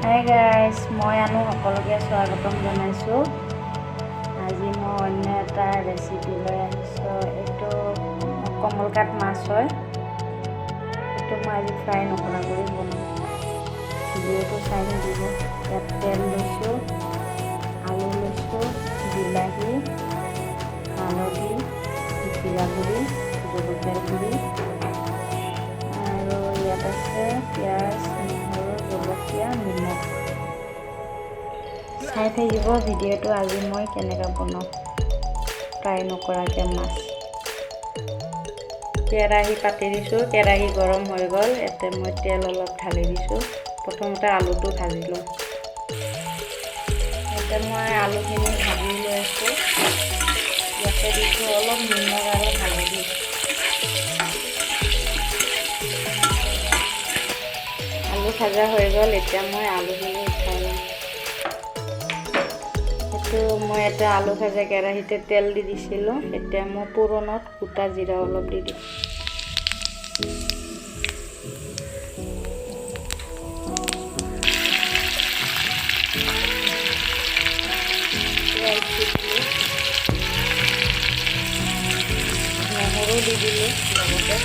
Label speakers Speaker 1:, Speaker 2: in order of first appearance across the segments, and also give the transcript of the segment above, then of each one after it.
Speaker 1: Hi guys, মই আনো সকলোকে স্বাগতম জনাইছোঁ। আজি মই অন্য এটা ৰেচিপি লৈ আহিছোঁ। এইটো কমলকাট মাছ হয়। এইটো মই আজি ফ্ৰাই নকৰাকৈ বনাম। ভিডিঅ'টো চাই থাকিব। ইয়াত তেল লৈছোঁ, আলু লৈছোঁ, বিলাহী, হালধি, জিৰা গুড়ি, জলকীয়াৰ গুড়ি আৰু ইয়াত আছে পিঁয়াজ, নহৰু, জলকীয়া, নিমখ। চাই থাকিব ভিডিঅ'টো। আজি মই কেনেকৈ বনাওঁ ফ্ৰাই নকৰাকৈ মাছ। কেৰাহী পাতি দিছোঁ, কেৰাহী গৰম হৈ গ'ল। ইয়াতে মই তেল অলপ ঢালি দিছোঁ। প্ৰথমতে আলুটো ভাজি লওঁ। ইয়াতে মই আলুখিনি ভাজি লৈ আছোঁ। ইয়াতে দিছোঁ অলপ নিমখ আৰু হালধি। আলু ভাজা হৈ গ'ল। এতিয়া মই আলুখিনি উঠাই লওঁ। মই এটা আলু ভাজা কেৰাহীতে তেল দি দিছিলোঁ। এতিয়া মই পুৰণত গোটা জিৰা অলপ দি দিম। নহৰু দি দিলোঁ লগতে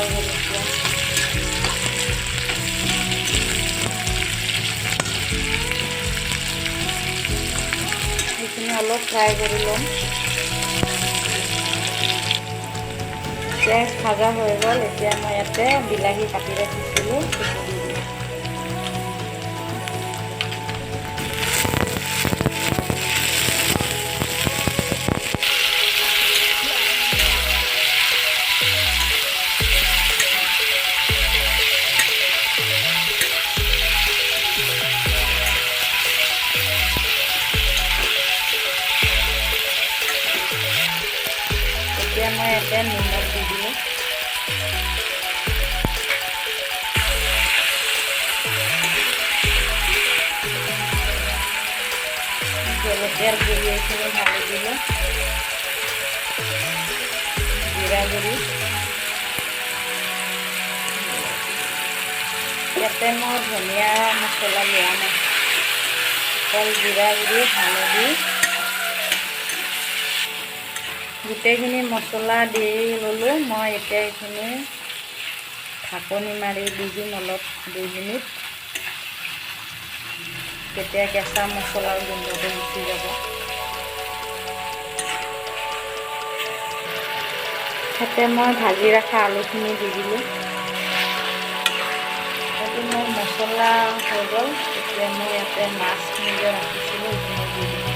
Speaker 1: জলকীয়া। সেইখিনি অলপ ফ্ৰাই কৰি ল'ম। পিঁয়াজ ভাজা হৈ গ'ল। এতিয়া মই ইয়াতে বিলাহী কাটি ৰাখিছিলোঁ, সেইটো দি দিম। এতিয়া মই ইয়াতে নিমখ দি দিলোঁ। জলকীয়াৰ গুড়ি এইখিনি ঢালি দিলোঁ। জিৰা গুড়ি, ইয়াতে মই ধনিয়া মছলা লোৱা নাই। অকল জিৰা গুড়ি, হালধি, গোটেইখিনি মছলা দি ল'লোঁ। মই এতিয়া এইখিনি ঢাকনি মাৰি দি দিম অলপ 2 মিনিট। তেতিয়া কেঁচা মছলাৰ গোন্ধটো গুচি যাব। তাতে মই ভাজি ৰখা আলুখিনি দি দিলোঁ। সেইটো মোৰ মছলা হৈ গ'ল। এতিয়া মই ইয়াতে মাছখিনি যে ৰাখিছিলোঁ সেইখিনি দি দিলোঁ।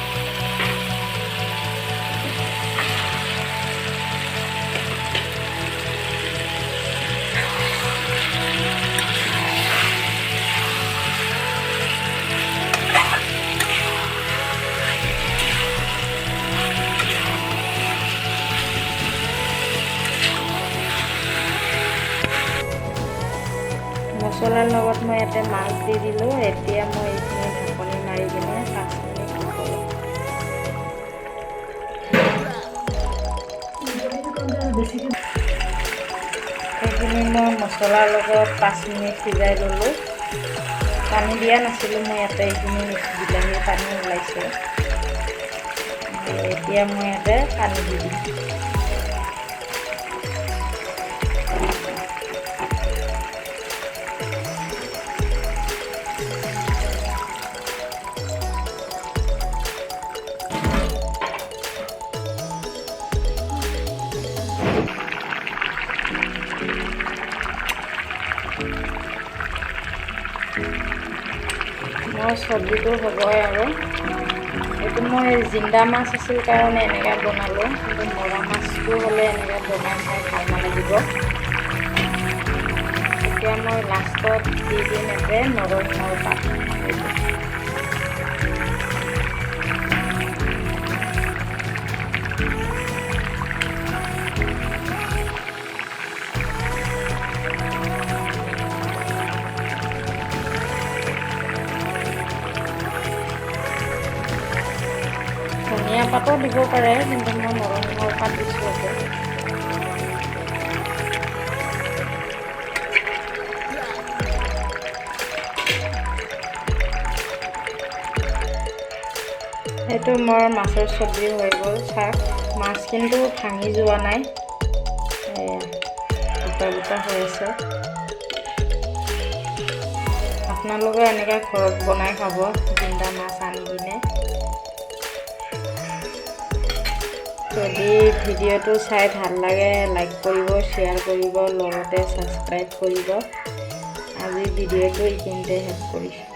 Speaker 1: মছলাৰ লগত মই ইয়াতে মাছ দি দিলোঁ। এতিয়া মই এইখিনি ঢাকনি মাৰি কিনে 5 মিনিট উতলাম। সেইখিনি মই মছলাৰ লগত 5 মিনিট সিজাই ল'লোঁ। পানী দিয়া নাছিলোঁ মই ইয়াতে। এইখিনি বিলাহীৰ পানী ওলাইছে। এতিয়া মই ইয়াতে পানী দি দিম। মোৰ চব্জিটো হ'বই আৰু। এইটো মই জিন্দা মাছ আছিল কাৰণে এনেকৈ বনালোঁ, কিন্তু মৰা মাছটো হ'লে এনেকৈ বনাই খাই ভাল নালাগিব। এতিয়া মই লাষ্টত দি দিম ইয়াতে নৰসিংহৰ পাত। ধনিয়া পাতো দিব পাৰে, কিন্তু মই নৰসিংহৰ পাত দিছোঁ আকৌ। এইটো মোৰ মাছৰ চব্জি হৈ গ'ল শাক। মাছ কিন্তু ভাঙি যোৱা নাই, গোটা গোটা হৈ আছে। আপোনালোকে এনেকৈ ঘৰত বনাই খাব, জিন্দা মাছ আনি কিনে। যদি ভিডিঅ'টো চাই ভাল লাগে লাইক কৰিব, শ্বেয়াৰ কৰিব, লগতে ছাবস্ক্ৰাইব কৰিব। আজি ভিডিঅ'টো এইখিনিতে শেষ কৰিছোঁ।